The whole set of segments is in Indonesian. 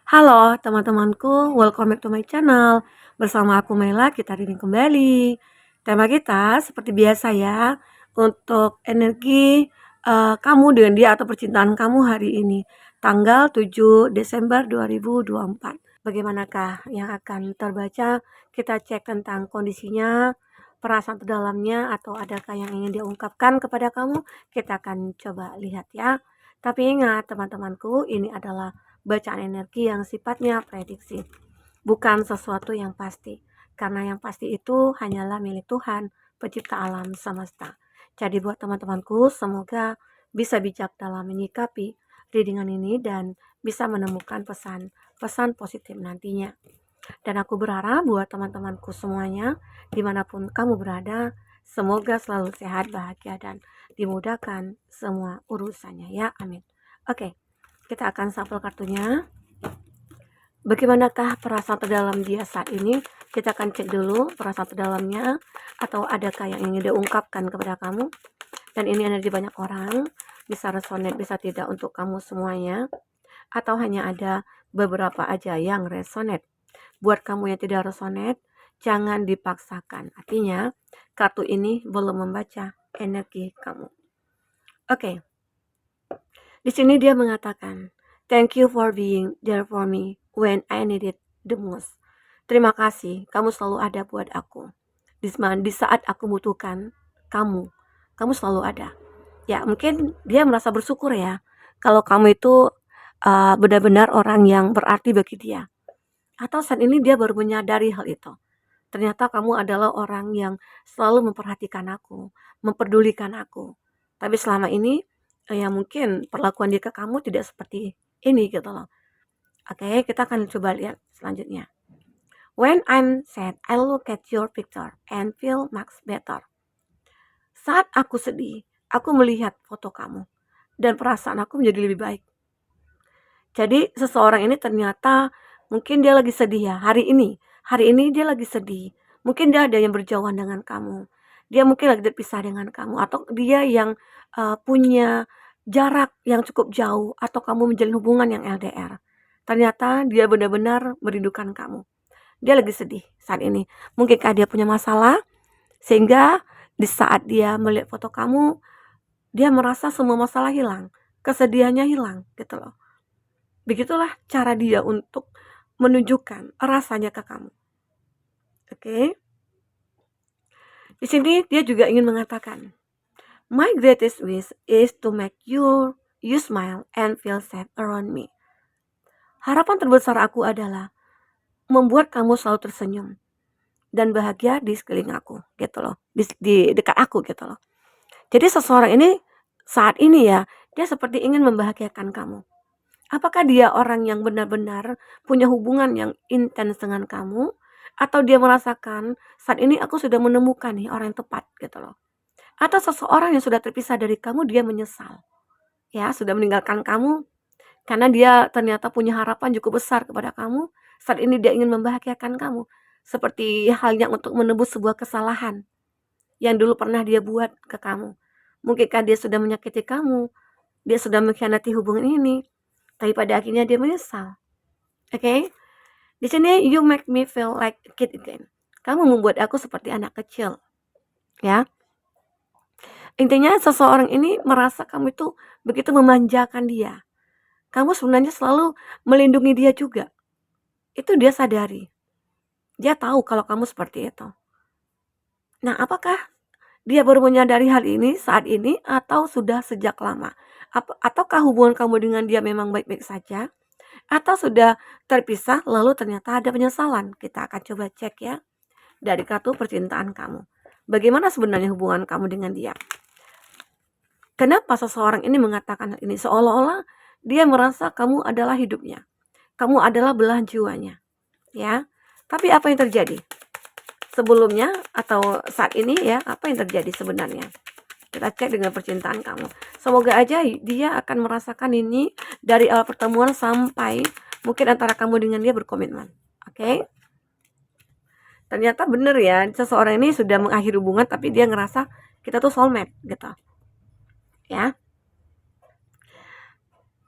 Halo teman-temanku, welcome back to my channel. Bersama aku Mela, kita reading kembali. Tema kita seperti biasa ya, untuk energi kamu dengan dia atau percintaan kamu hari ini, tanggal 7 Desember 2024. Bagaimanakah yang akan terbaca? Kita cek tentang kondisinya, perasaan terdalamnya, atau adakah yang ingin dia ungkapkan kepada kamu. Kita akan coba lihat ya. Tapi ingat teman-temanku, ini adalah bacaan energi yang sifatnya prediksi, bukan sesuatu yang pasti. Karena yang pasti itu hanyalah milik Tuhan, pencipta alam semesta. Jadi buat teman-temanku, semoga bisa bijak dalam menyikapi readingan ini dan bisa menemukan pesan positif nantinya. Dan aku berharap buat teman-temanku semuanya, dimanapun kamu berada, semoga selalu sehat, bahagia, dan dimudahkan semua urusannya ya, amin. Oke, kita akan sampel kartunya. Bagaimanakah perasaan terdalam dia saat ini? Kita akan cek dulu perasaan terdalamnya, atau adakah yang ingin diungkapkan kepada kamu. Dan ini energi banyak orang, bisa resonate, bisa tidak untuk kamu semuanya, atau hanya ada beberapa aja yang resonate. Buat kamu yang tidak resonate, jangan dipaksakan. Artinya, kartu ini belum membaca energi kamu. Oke. Di sini dia mengatakan, "Thank you for being there for me when I need it the most." Terima kasih, kamu selalu ada buat aku. Di saat aku butuhkan kamu, kamu selalu ada. Ya, mungkin dia merasa bersyukur ya, kalau kamu itu benar-benar orang yang berarti bagi dia. Atau saat ini dia baru menyadari hal itu. Ternyata kamu adalah orang yang selalu memperhatikan aku, memperdulikan aku. Tapi selama ini, ya mungkin perlakuan dia ke kamu tidak seperti ini gitu loh. Oke, kita akan coba lihat selanjutnya. When I'm sad, I look at your picture and feel much better. Saat aku sedih, aku melihat foto kamu dan perasaan aku menjadi lebih baik. Jadi seseorang ini ternyata mungkin dia lagi sedih ya hari ini. Hari ini dia lagi sedih. Mungkin dia ada yang berjauhan dengan kamu. Dia mungkin lagi terpisah dengan kamu, atau dia yang punya jarak yang cukup jauh, atau kamu menjalin hubungan yang LDR. Ternyata dia benar-benar merindukan kamu. Dia lagi sedih saat ini. Mungkinkah dia punya masalah sehingga di saat dia melihat foto kamu, dia merasa semua masalah hilang, kesedihannya hilang gitu loh. Begitulah cara dia untuk menunjukkan rasanya ke kamu. Oke. Di sini dia juga ingin mengatakan, "My greatest wish is to make you smile and feel safe around me." Harapan terbesar aku adalah membuat kamu selalu tersenyum dan bahagia di sekeliling aku, gitu loh. Di dekat aku gitu loh. Jadi seseorang ini saat ini ya, dia seperti ingin membahagiakan kamu. Apakah dia orang yang benar-benar punya hubungan yang intens dengan kamu, atau dia merasakan saat ini aku sudah menemukan nih orang yang tepat gitu loh. Atau seseorang yang sudah terpisah dari kamu, dia menyesal. Ya, sudah meninggalkan kamu karena dia ternyata punya harapan cukup besar kepada kamu. Saat ini dia ingin membahagiakan kamu. Seperti halnya untuk menebus sebuah kesalahan yang dulu pernah dia buat ke kamu. Mungkinkah dia sudah menyakiti kamu, dia sudah mengkhianati hubungan ini, tapi pada akhirnya dia menyesal. Oke? Di sini you make me feel like a kid again. Kamu membuat aku seperti anak kecil. Ya. Intinya seseorang ini merasa kamu itu begitu memanjakan dia. Kamu sebenarnya selalu melindungi dia juga. Itu dia sadari. Dia tahu kalau kamu seperti itu. Nah, apakah dia baru menyadari hal ini saat ini atau sudah sejak lama? Ataukah hubungan kamu dengan dia memang baik-baik saja? Atau sudah terpisah lalu ternyata ada penyesalan? Kita akan coba cek ya dari kartu percintaan kamu. Bagaimana sebenarnya hubungan kamu dengan dia? Kenapa seseorang ini mengatakan hal ini? Seolah-olah dia merasa kamu adalah hidupnya. Kamu adalah belahan jiwanya. Ya. Tapi apa yang terjadi? Sebelumnya atau saat ini ya, apa yang terjadi sebenarnya? Kita cek dengan percintaan kamu. Semoga aja dia akan merasakan ini dari awal pertemuan sampai mungkin antara kamu dengan dia berkomitmen. Oke? Ternyata bener ya, seseorang ini sudah mengakhiri hubungan tapi dia ngerasa kita tuh soulmate gitu. Ya.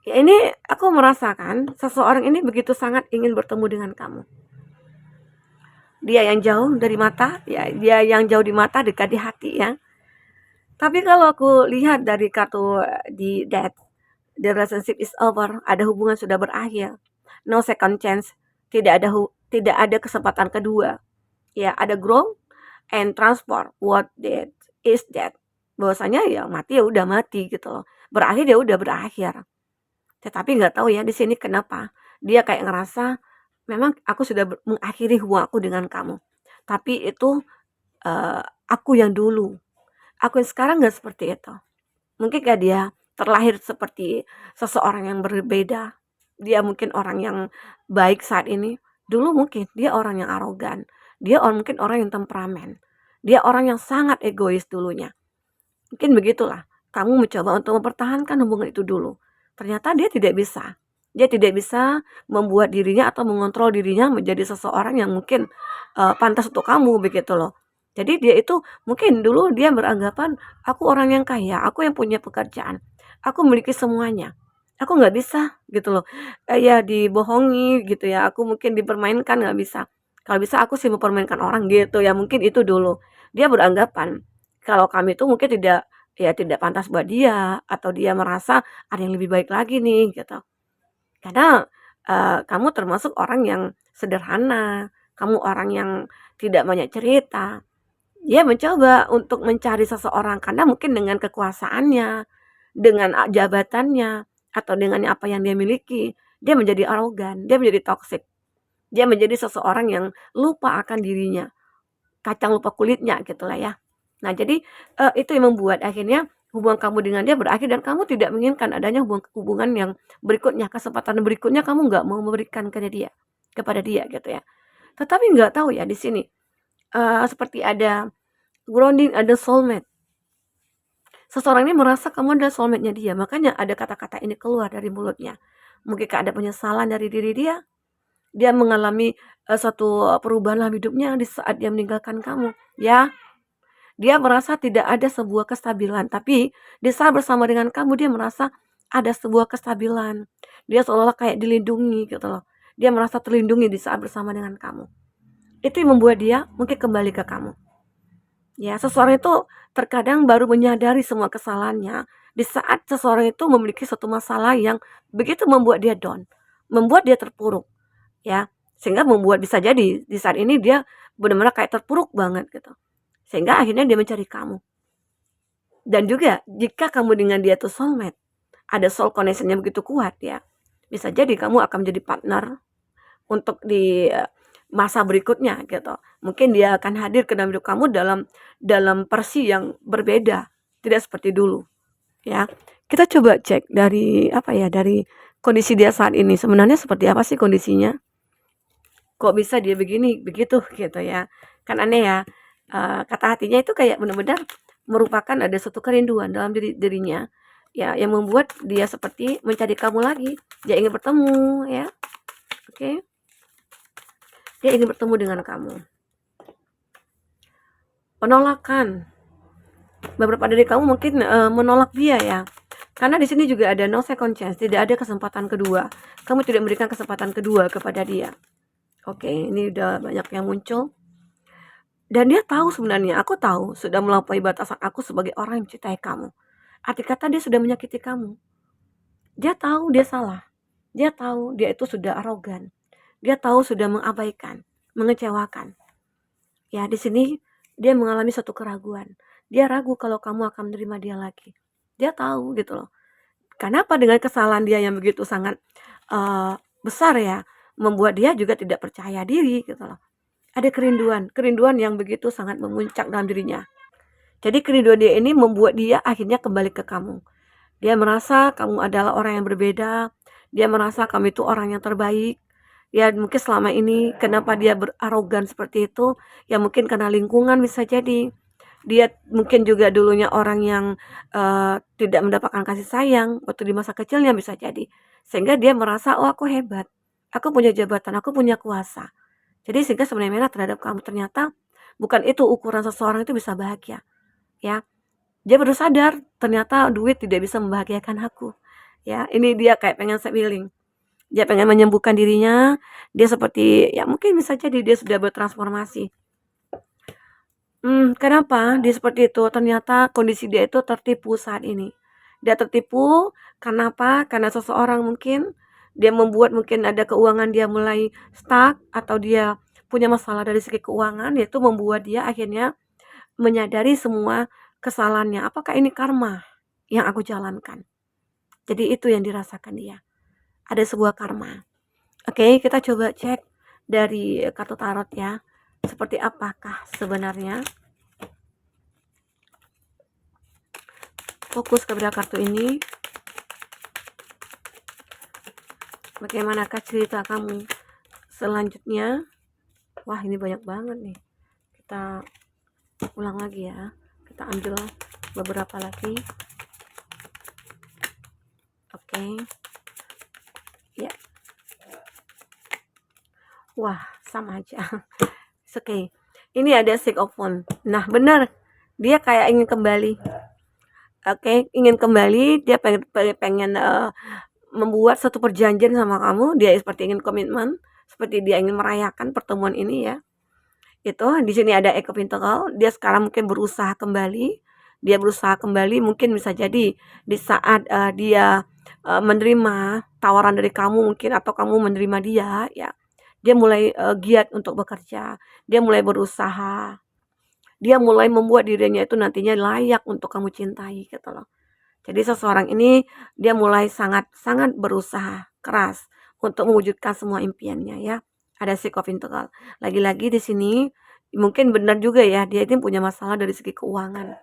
Ya, ini aku merasakan seseorang ini begitu sangat ingin bertemu dengan kamu. Dia yang jauh dari mata, ya, dia yang jauh di mata, dekat di hati ya. Tapi kalau aku lihat dari kartu di death, the relationship is over, ada hubungan sudah berakhir. No second chance, tidak ada kesempatan kedua. Ya, ada grow and transport. What that is that? Bahwasanya ya mati ya udah mati gitu loh. Berakhir ya udah berakhir. Tetapi nggak tahu ya di sini kenapa dia kayak ngerasa memang aku sudah mengakhiri hubungan aku dengan kamu. Tapi itu aku yang dulu. Aku yang sekarang nggak seperti itu. Mungkin kayak dia terlahir seperti seseorang yang berbeda. Dia mungkin orang yang baik saat ini. Dulu mungkin dia orang yang arogan. Dia mungkin orang yang temperamen. Dia orang yang sangat egois dulunya. Mungkin begitulah. Kamu mencoba untuk mempertahankan hubungan itu dulu. Ternyata dia tidak bisa. Dia tidak bisa membuat dirinya atau mengontrol dirinya menjadi seseorang yang mungkin pantas untuk kamu begitu loh. Jadi dia itu mungkin dulu dia beranggapan aku orang yang kaya, aku yang punya pekerjaan, aku memiliki semuanya. Aku nggak bisa gitu loh. Ya dibohongi gitu ya. Aku mungkin dipermainkan nggak bisa. Kalau bisa aku sih mempermainkan orang gitu ya. Mungkin itu dulu. Dia beranggapan kalau kami itu mungkin tidak pantas buat dia atau dia merasa ada yang lebih baik lagi nih gitu. Karena kamu termasuk orang yang sederhana, kamu orang yang tidak banyak cerita. Dia mencoba untuk mencari seseorang karena mungkin dengan kekuasaannya, dengan jabatannya, atau dengan apa yang dia miliki, dia menjadi arogan, dia menjadi toksik. Dia menjadi seseorang yang lupa akan dirinya, kacang lupa kulitnya gitulah ya. Nah, jadi itu yang membuat akhirnya hubungan kamu dengan dia berakhir dan kamu tidak menginginkan adanya hubungan yang berikutnya, kesempatan berikutnya kamu nggak mau memberikan kepada dia gitu ya. Tetapi nggak tahu ya di sini seperti ada grounding, ada soulmate. Seseorang ini merasa kamu adalah soulmate-nya dia, makanya ada kata-kata ini keluar dari mulutnya. Mungkin ada penyesalan dari diri dia mengalami suatu perubahan dalam hidupnya di saat dia meninggalkan kamu, ya. Dia merasa tidak ada sebuah kestabilan, tapi di saat bersama dengan kamu dia merasa ada sebuah kestabilan. Dia seolah-olah kayak dilindungi gitu loh. Dia merasa terlindungi di saat bersama dengan kamu. Itu yang membuat dia mungkin kembali ke kamu. Ya, seseorang itu terkadang baru menyadari semua kesalahannya di saat seseorang itu memiliki suatu masalah yang begitu membuat dia down, membuat dia terpuruk, ya. Sehingga membuat bisa jadi di saat ini dia benar-benar kayak terpuruk banget gitu. Sehingga akhirnya dia mencari kamu. Dan juga jika kamu dengan dia tuh soulmate, ada soul connection yang begitu kuat ya, bisa jadi kamu akan menjadi partner untuk di masa berikutnya gitu. Mungkin dia akan hadir ke dalam hidup kamu dalam versi yang berbeda, tidak seperti dulu, ya. Kita coba cek dari apa ya, dari kondisi dia saat ini. Sebenarnya seperti apa sih kondisinya? Kok bisa dia begini, begitu gitu ya. Kan aneh ya. Kata hatinya itu kayak benar-benar merupakan ada suatu kerinduan dalam dirinya ya yang membuat dia seperti mencari kamu lagi. Dia ingin bertemu ya. Oke. Dia ingin bertemu dengan kamu. Penolakan. Beberapa dari kamu mungkin menolak dia ya. Karena di sini juga ada no second chance, tidak ada kesempatan kedua. Kamu tidak memberikan kesempatan kedua kepada dia. Oke, ini udah banyak yang muncul. Dan dia tahu sebenarnya, aku tahu sudah melampaui batasan aku sebagai orang yang mencintai kamu. Arti kata dia sudah menyakiti kamu. Dia tahu dia salah. Dia tahu dia itu sudah arogan. Dia tahu sudah mengabaikan, mengecewakan. Ya, di sini dia mengalami suatu keraguan. Dia ragu kalau kamu akan menerima dia lagi. Dia tahu gitu loh. Kenapa dengan kesalahan dia yang begitu sangat besar ya, membuat dia juga tidak percaya diri gitu loh. Ada kerinduan yang begitu sangat memuncak dalam dirinya. Jadi kerinduan dia ini membuat dia akhirnya kembali ke kamu. Dia merasa kamu adalah orang yang berbeda. Dia merasa kamu itu orang yang terbaik. Ya mungkin selama ini kenapa dia berarogan seperti itu? Ya mungkin karena lingkungan bisa jadi. Dia mungkin juga dulunya orang yang tidak mendapatkan kasih sayang waktu di masa kecilnya bisa jadi. Sehingga dia merasa, oh aku hebat. Aku punya jabatan, aku punya kuasa. Jadi sehingga sebenarnya terhadap kamu ternyata bukan itu ukuran seseorang itu bisa bahagia. Ya, dia baru sadar ternyata duit tidak bisa membahagiakan aku. Ya, ini dia kayak pengen self healing. Dia pengen menyembuhkan dirinya, dia seperti ya mungkin bisa jadi dia sudah bertransformasi. Kenapa dia seperti itu? Ternyata kondisi dia itu tertipu saat ini. Dia tertipu karena apa? Karena seseorang mungkin dia membuat mungkin ada keuangan dia mulai stuck atau dia punya masalah dari segi keuangan, yaitu membuat dia akhirnya menyadari semua kesalahannya. Apakah ini karma yang aku jalankan? Jadi itu yang dirasakan dia. Ada sebuah karma. Oke, kita coba cek dari kartu tarot ya. Seperti apakah sebenarnya? Fokus kepada kartu ini. Bagaimanakah cerita kamu selanjutnya? Wah, ini banyak banget nih. Kita ulang lagi ya. Kita ambil beberapa lagi. Oke. Ya. Wah, sama aja. Oke. Ini ada Six of Wands. Nah, benar. Dia kayak ingin kembali. Oke, ingin kembali, dia pengen membuat satu perjanjian sama kamu, dia seperti ingin komitmen, seperti dia ingin merayakan pertemuan ini ya. Itu di sini ada Eight of Pentacles, dia sekarang mungkin berusaha kembali, mungkin bisa jadi di saat dia menerima tawaran dari kamu mungkin atau kamu menerima dia ya. Dia mulai giat untuk bekerja, dia mulai berusaha. Dia mulai membuat dirinya itu nantinya layak untuk kamu cintai gitu loh. Jadi seseorang ini dia mulai sangat berusaha keras untuk mewujudkan semua impiannya ya. Ada Six of Pentacles. Lagi-lagi di sini mungkin benar juga ya, dia ini punya masalah dari segi keuangan.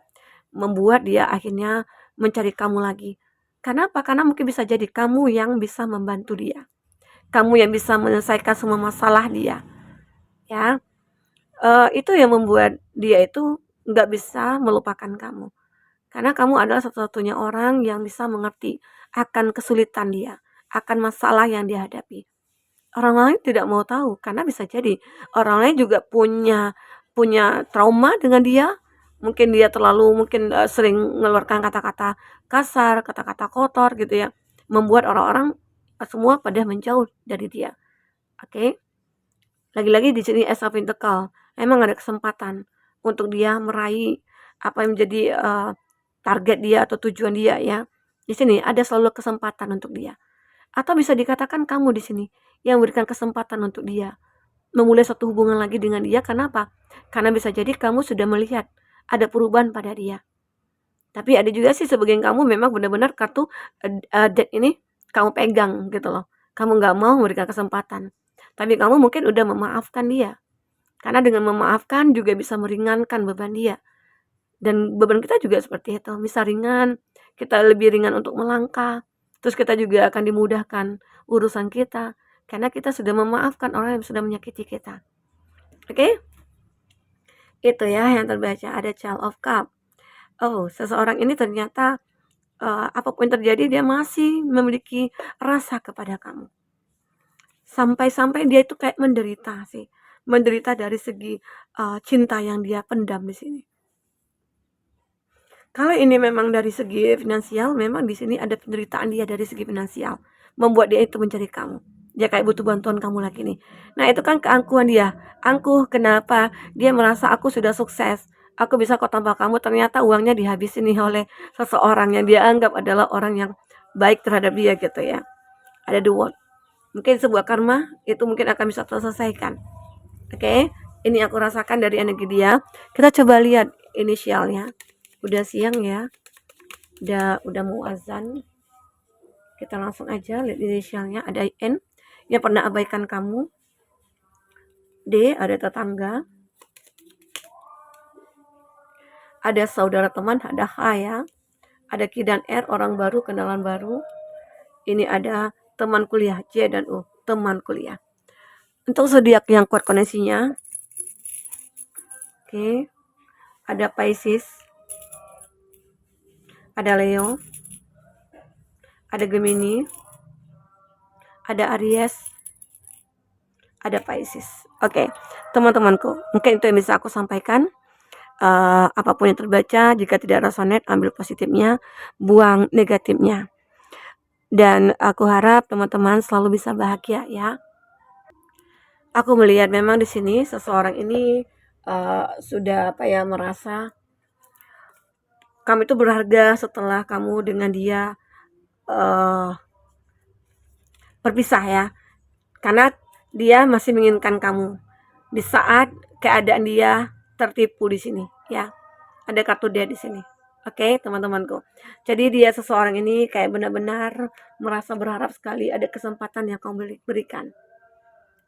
Membuat dia akhirnya mencari kamu lagi. Kenapa? Karena mungkin bisa jadi kamu yang bisa membantu dia. Kamu yang bisa menyelesaikan semua masalah dia. Ya. Itu yang membuat dia itu nggak bisa melupakan kamu. Karena kamu adalah satu-satunya orang yang bisa mengerti akan kesulitan dia, akan masalah yang dia hadapi. Orang lain tidak mau tahu karena bisa jadi orang lain juga punya punya trauma dengan dia. Mungkin dia terlalu sering mengeluarkan kata-kata kasar, kata-kata kotor gitu ya. Membuat orang-orang semua pada menjauh dari dia. Oke. Lagi-lagi di sini Ace of Pentacles. Emang ada kesempatan untuk dia meraih apa yang menjadi target dia atau tujuan dia ya. Di sini ada selalu kesempatan untuk dia. Atau bisa dikatakan kamu di sini yang memberikan kesempatan untuk dia memulai satu hubungan lagi dengan dia. Kenapa? Karena bisa jadi kamu sudah melihat ada perubahan pada dia. Tapi ada juga sih sebagian kamu memang benar-benar kartu death ini kamu pegang gitu loh. Kamu nggak mau memberikan kesempatan. Tapi kamu mungkin udah memaafkan dia. Karena dengan memaafkan juga bisa meringankan beban dia. Dan beban kita juga seperti itu, bisa ringan, kita lebih ringan untuk melangkah, terus kita juga akan dimudahkan urusan kita, karena kita sudah memaafkan orang yang sudah menyakiti kita. Oke? Itu ya yang terbaca, ada Child of Cup. Oh, seseorang ini ternyata apapun terjadi dia masih memiliki rasa kepada kamu. Sampai-sampai dia itu kayak menderita sih. Menderita dari segi cinta yang dia pendam di sini. Kalau ini memang dari segi finansial, memang di sini ada penderitaan dia dari segi finansial, membuat dia itu mencari kamu. Dia kayak butuh bantuan kamu lagi nih. Nah, itu kan keangkuhan dia. Angkuh kenapa? Dia merasa aku sudah sukses. Aku bisa kok tanpa kamu, ternyata uangnya dihabisin nih oleh seseorang yang dia anggap adalah orang yang baik terhadap dia gitu ya. Ada the world. Mungkin sebuah karma itu mungkin akan bisa terselesaikan. Oke, ini aku rasakan dari energi dia. Kita coba lihat inisialnya. Udah siang ya, udah mau azan. Kita langsung aja lihat inisialnya. Ada N yang pernah abaikan kamu, D ada tetangga, ada saudara teman, ada H ya, ada Q dan R orang baru, kenalan baru. Ini ada teman kuliah, J dan U teman kuliah. Untuk zodiak yang kuat koneksinya, oke, ada Pisces, ada Leo, ada Gemini, ada Aries, ada Pisces. Oke, teman-temanku, mungkin itu yang bisa aku sampaikan. Apapun yang terbaca, jika tidak resonate, ambil positifnya, buang negatifnya. Dan aku harap teman-teman selalu bisa bahagia ya. Aku melihat memang di sini seseorang ini sudah merasa kamu itu berharga setelah kamu dengan dia uh, berpisah ya. Karena dia masih menginginkan kamu di saat keadaan dia tertipu di sini ya. Ada kartu dia di sini. Oke, teman-temanku. Jadi dia seseorang ini kayak benar-benar merasa berharap sekali ada kesempatan yang kamu berikan.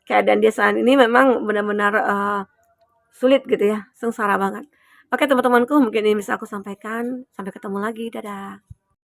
Keadaan dia saat ini memang benar-benar sulit gitu ya, sengsara banget. Oke, teman-temanku, mungkin ini bisa aku sampaikan. Sampai ketemu lagi. Dadah.